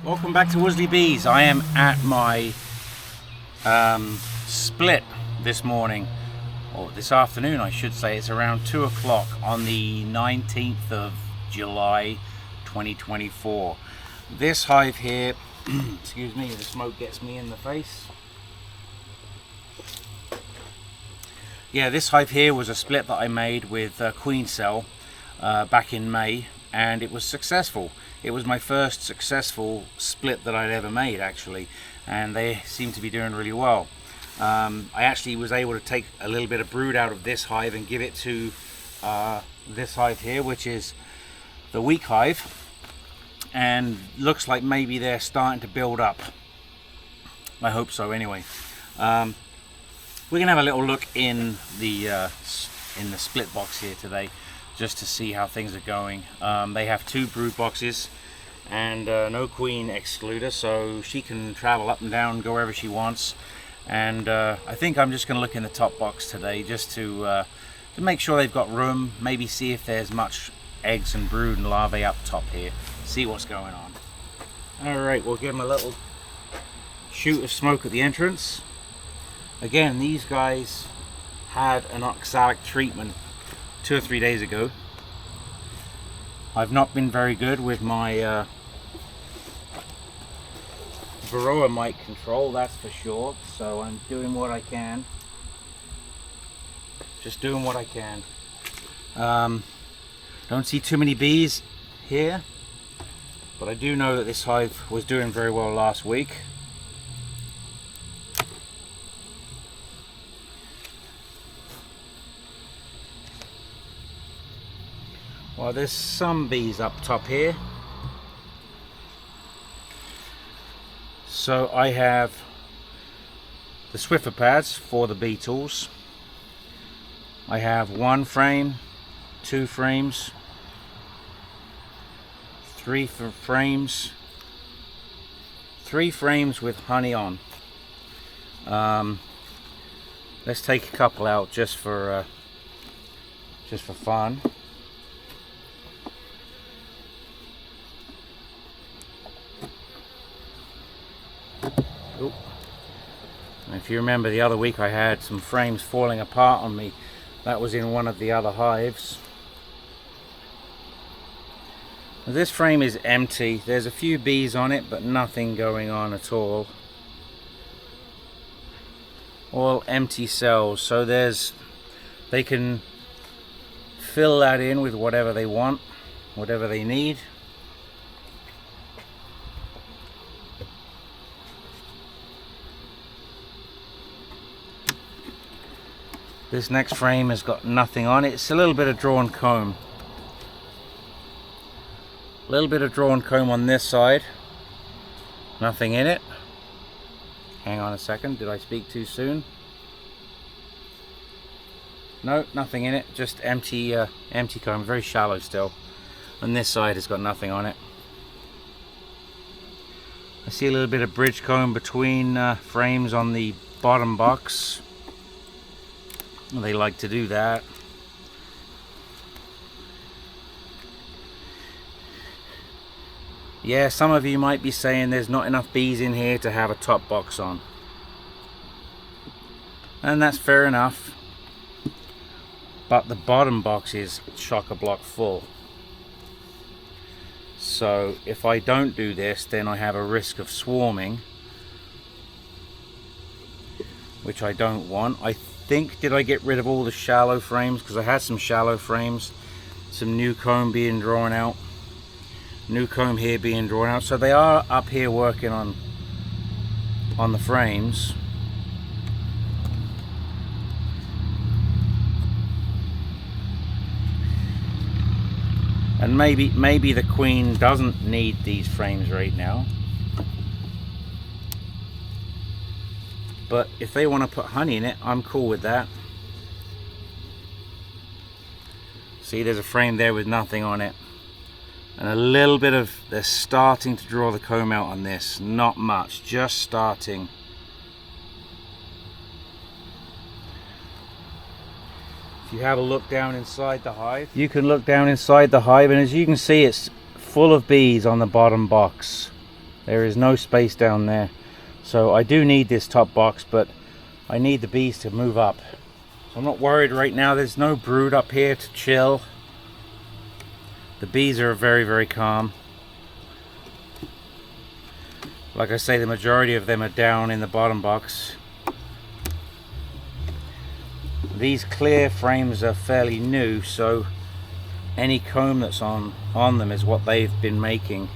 Welcome back to Worsley Bees. I am at my split this morning, or this afternoon I should say. It's around 2 o'clock on the 19th of July 2024. This hive here, excuse me, the smoke gets me in the face. Yeah, this hive here was a split that I made with queen cell back in May, and it was successful. It was my first successful split that I'd ever made, actually, and they seem to be doing really well. I actually was able to take a little bit of brood out of this hive and give it to this hive here, which is the weak hive, and looks like maybe they're starting to build up. I hope so anyway. We're gonna have a little look in the split box here today, just to see how things are going. They have 2 brood boxes and no queen excluder, so she can travel up and down, go wherever she wants. And I think I'm just going to look in the top box today, just to make sure they've got room, maybe see if there's much eggs and brood and larvae up top here, see what's going on. Alright, we'll give them a little shoot of smoke at the entrance. Again, these guys had an oxalic treatment 2 or 3 days ago. I've not been very good with my Varroa mite control, that's for sure, so I'm doing what I can. Just doing what I can. Don't see too many bees here, but I do know that this hive was doing very well last week. Well, there's some bees up top here. So I have the Swiffer pads for the beetles. I have 1 frame, 2 frames, 3 frames, 3 frames with honey on. Let's take a couple out just for fun. If you remember the other week I had some frames falling apart on me. That was in one of the other hives. This frame is empty. There's a few bees on it, but nothing going on at all. All empty cells, so they can fill that in with whatever they want, whatever they need. This next frame has got nothing on it. It's a little bit of drawn comb. A little bit of drawn comb on this side. Nothing in it. Hang on a second, did I speak too soon? No, nothing in it, just empty empty comb, very shallow still. And this side has got nothing on it. I see a little bit of bridge comb between frames on the bottom box. They like to do that. Yeah, some of you might be saying there's not enough bees in here to have a top box on. And that's fair enough. But the bottom box is chock-a-block full. So if I don't do this, then I have a risk of swarming, which I don't want. I think, did I get rid of all the shallow frames? Because I had some shallow frames, some new comb being drawn out, new comb here being drawn out, so they are up here working on the frames. And maybe the queen doesn't need these frames right now, but if they want to put honey in it, I'm cool with that. See, there's a frame there with nothing on it, and a little bit of, they're starting to draw the comb out on this, not much, just starting. If you have a look down inside the hive, you can look down inside the hive, and as you can see, it's full of bees on the bottom box. There is no space down there. So I do need this top box, but I need the bees to move up. So I'm not worried right now. There's no brood up here to chill. The bees are very, very calm. Like I say, the majority of them are down in the bottom box. These clear frames are fairly new, so any comb that's on them is what they've been making.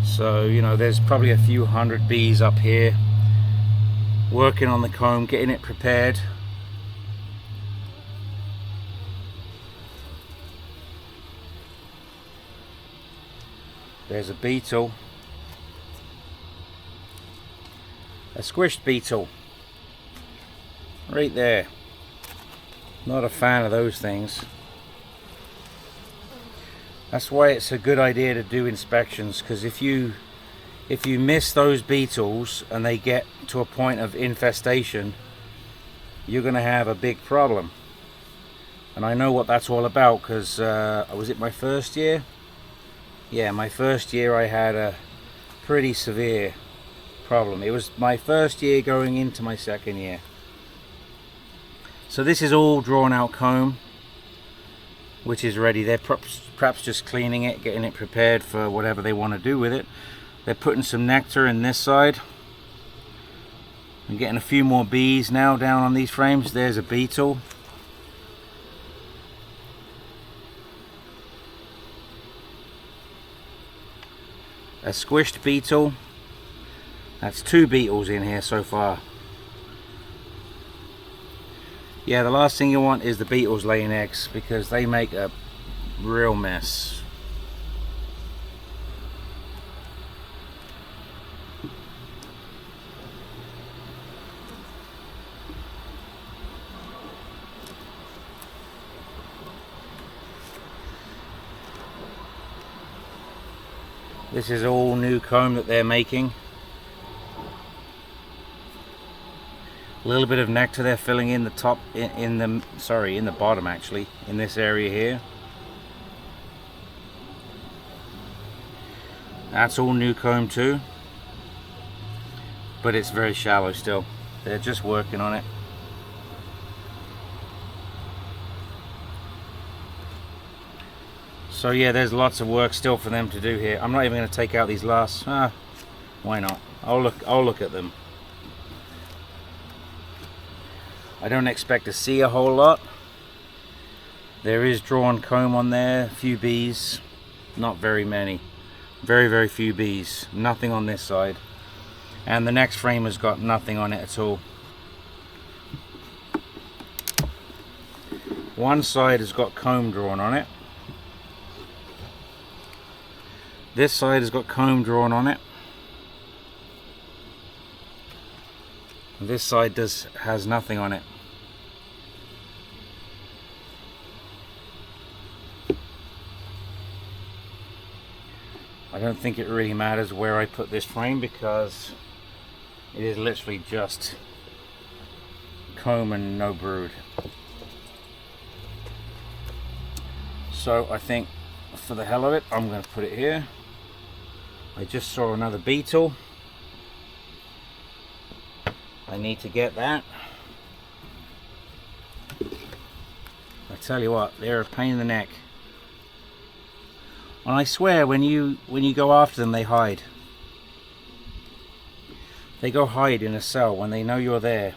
So, you know, there's probably a few hundred bees up here working on the comb, getting it prepared. There's a beetle. A squished beetle. Right there. Not a fan of those things. That's why it's a good idea to do inspections, because if you miss those beetles and they get to a point of infestation, you're going to have a big problem. And I know what that's all about, because was it my first year? Yeah, my first year I had a pretty severe problem. It was my first year going into my second year. So this is all drawn out comb, which is ready. They're perhaps just cleaning it, getting it prepared for whatever they want to do with it. They're putting some nectar in this side. I'm getting a few more bees now down on these frames. There's a beetle. A squished beetle. That's 2 beetles in here so far. Yeah, the last thing you want is the beetles laying eggs, because they make a real mess. This is all new comb that they're making. A little bit of nectar they're filling in the top, in the bottom actually, in this area here. That's all new comb too, but it's very shallow still. They're just working on it. So yeah, there's lots of work still for them to do here. I'm not even going to take out these last. Why not? I'll look at them. I don't expect to see a whole lot. There is drawn comb on there, a few bees, not very many. Very, very few bees. Nothing on this side. And the next frame has got nothing on it at all. One side has got comb drawn on it. This side has got comb drawn on it. This side has nothing on it. I don't think it really matters where I put this frame, because it is literally just comb and no brood. So I think for the hell of it, I'm going to put it here. I just saw another beetle. I need to get that. I tell you what, they're a pain in the neck. And I swear, when you go after them, they hide. They go hide in a cell when they know you're there.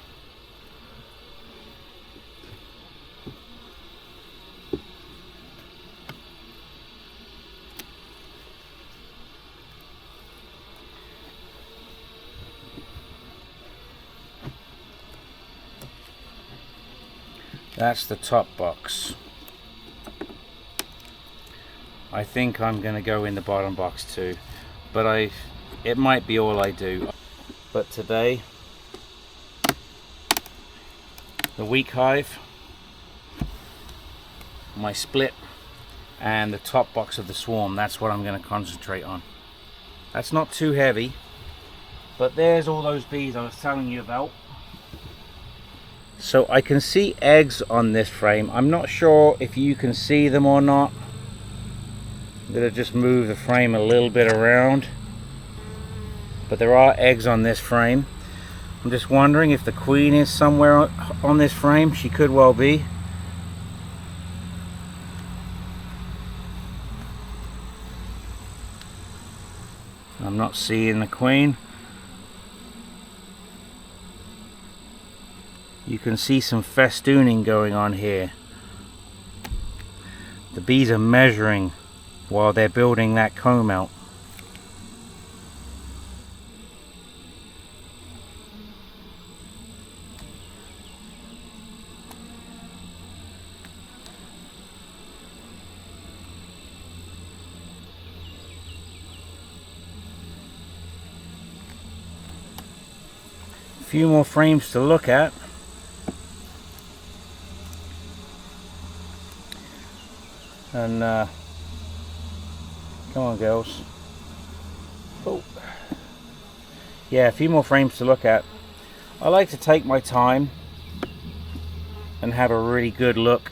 That's the top box. I think I'm going to go in the bottom box too, but it might be all I do. But today, the weak hive, my split, and the top box of the swarm, that's what I'm going to concentrate on. That's not too heavy, but there's all those bees I was telling you about. So I can see eggs on this frame. I'm not sure if you can see them or not. I'm going to just move the frame a little bit around. but there are eggs on this frame. I'm just wondering if the queen is somewhere on this frame. She could well be. I'm not seeing the queen. You can see some festooning going on here. The bees are measuring while they're building that comb out. A few more frames to look at. And come on, girls. Oh, yeah, a few more frames to look at. I like to take my time and have a really good look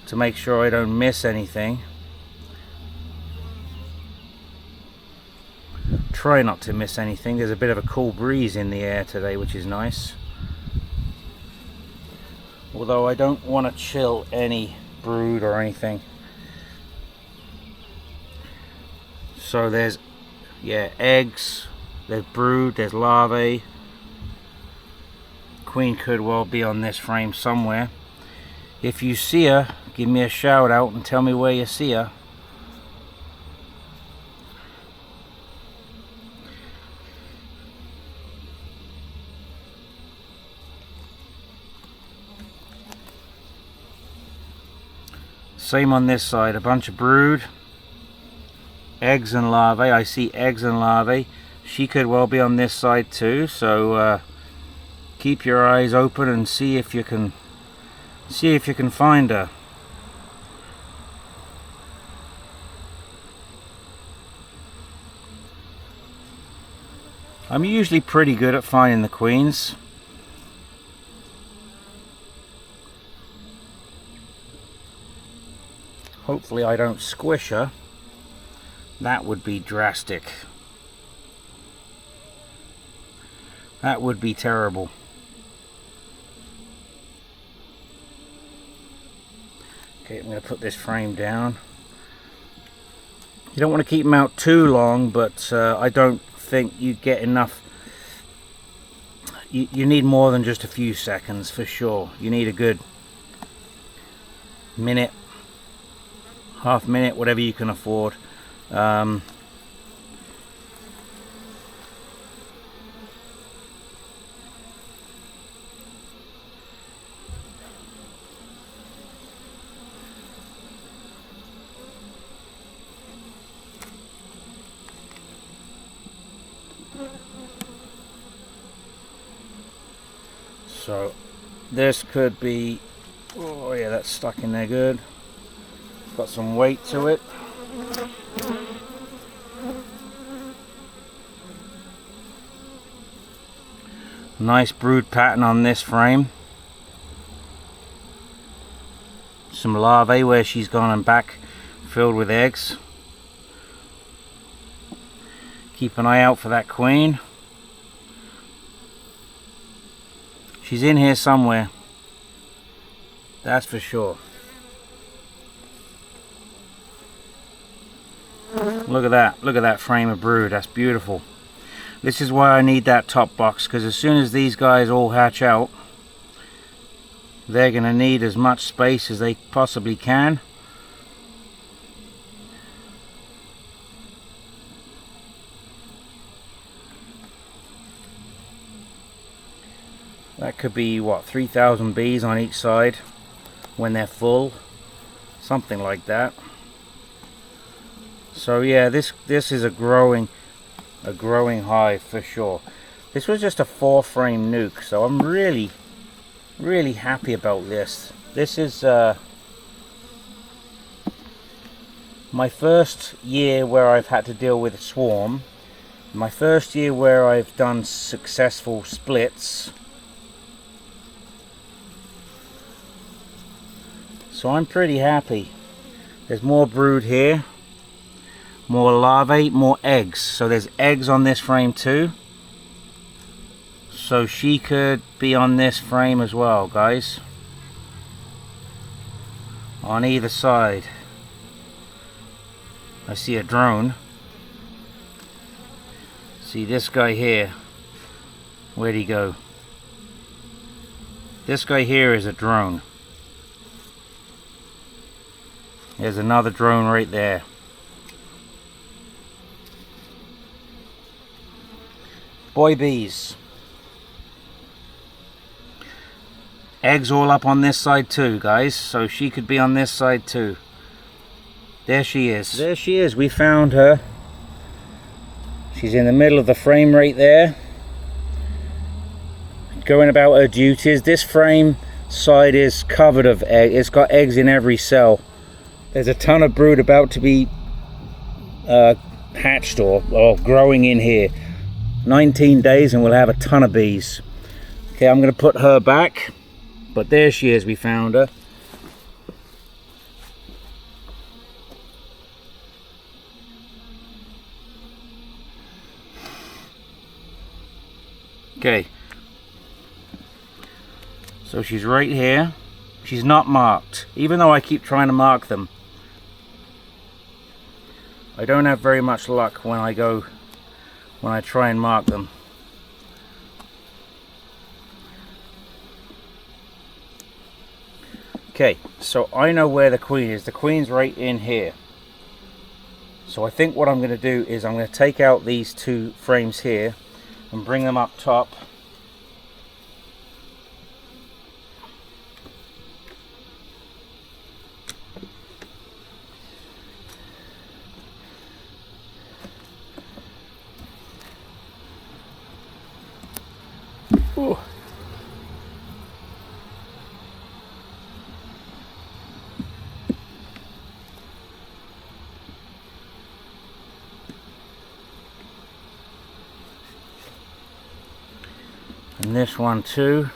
to make sure I don't miss anything. Try not to miss anything. There's a bit of a cool breeze in the air today, which is nice. Although I don't want to chill any brood or anything. So there's, yeah, eggs, there's brood, there's larvae. Queen could well be on this frame somewhere. If you see her, give me a shout out and tell me where you see her. Same on this side, a bunch of brood. Eggs and larvae. I see eggs and larvae. She could well be on this side too, so keep your eyes open and see if you can find her. I'm usually pretty good at finding the queens. Hopefully I don't squish her. That would be drastic. That would be terrible. Okay, I'm going to put this frame down. You don't want to keep them out too long, but I don't think you get enough. You need more than just a few seconds for sure. You need a good minute, half minute, whatever you can afford. So this could be, oh yeah, that's stuck in there good. Got some weight to it. Nice brood pattern on this frame. Some larvae where she's gone and back filled with eggs. Keep an eye out for that queen. She's in here somewhere, that's for sure. Look at that frame of brood. That's beautiful. This is why I need that top box, because as soon as these guys all hatch out, they're going to need as much space as they possibly can. That could be, what, 3,000 bees on each side when they're full, something like that. So yeah, this is a growing hive for sure. This was just a 4-frame nuke, so I'm really happy about this. This is my first year where I've had to deal with a swarm, my first year where I've done successful splits. So I'm pretty happy. There's more brood here. More larvae, more eggs. So there's eggs on this frame too. So she could be on this frame as well, guys. On either side. I see a drone. See this guy here. Where'd he go? This guy here is a drone. There's another drone right there. Boy bees. Eggs all up on this side too, guys. So she could be on this side too. There she is. There she is. We found her. She's in the middle of the frame right there. Going about her duties. This frame side is covered of eggs. It's got eggs in every cell. There's a ton of brood about to be hatched or growing in here. 19 days and we'll have a ton of bees. Okay, I'm going to put her back, but there she is. We found her. Okay, so she's right here. She's not marked, even though I keep trying to mark them. I don't have very much luck when I try and mark them. Okay, so I know where the queen is. The queen's right in here. So I think what I'm going to do is I'm going to take out these two frames here and bring them up top. Ooh. And this one too.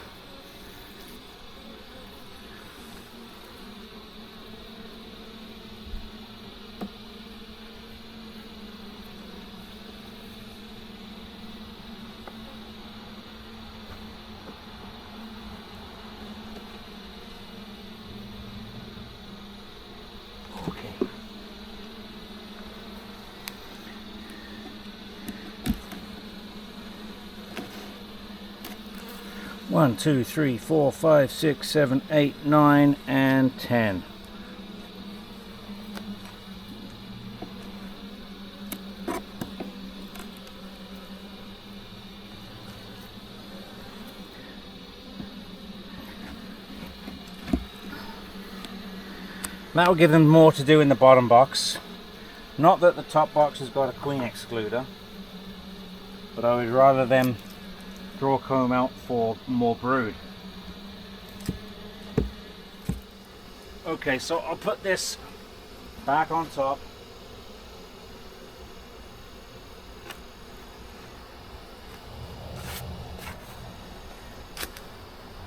Okay. 1, 2, 3, 4, 5, 6, 7, 8, 9, and 10. That will give them more to do in the bottom box. Not that the top box has got a queen excluder, but I would rather them draw comb out for more brood. Okay, so I'll put this back on top.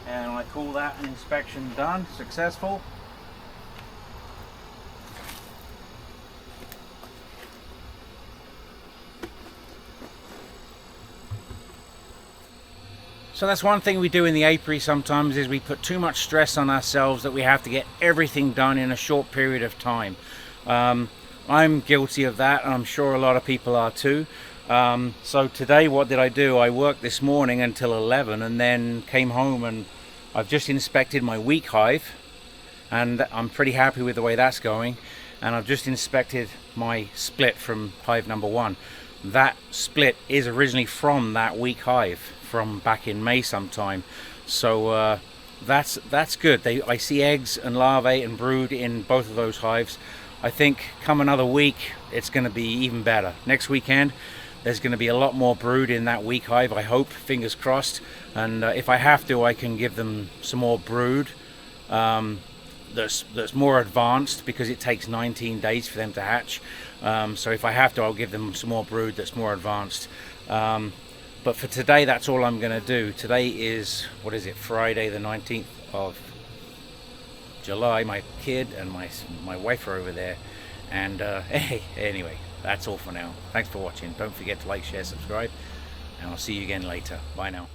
And I call that an inspection done, successful. So that's one thing we do in the apiary sometimes, is we put too much stress on ourselves that we have to get everything done in a short period of time. I'm guilty of that, and I'm sure a lot of people are too. So today what did I do? I worked this morning until 11 and then came home, and I've just inspected my weak hive and I'm pretty happy with the way that's going. And I've just inspected my split from hive number 1. That split is originally from that weak hive from back in May sometime. So that's good. I see eggs and larvae and brood in both of those hives. I think come another week it's going to be even better. Next weekend there's going to be a lot more brood in that weak hive, I hope, fingers crossed. And if I have to, I can give them some more brood that's more advanced, because it takes 19 days for them to hatch. So if I have to, I'll give them some more brood that's more advanced. But for today, that's all I'm going to do. Today is, what is it, Friday the 19th of July. My kid and my wife are over there. And anyway, That's all for now. Thanks for watching. Don't forget to like, share, subscribe, and I'll see you again later. Bye now.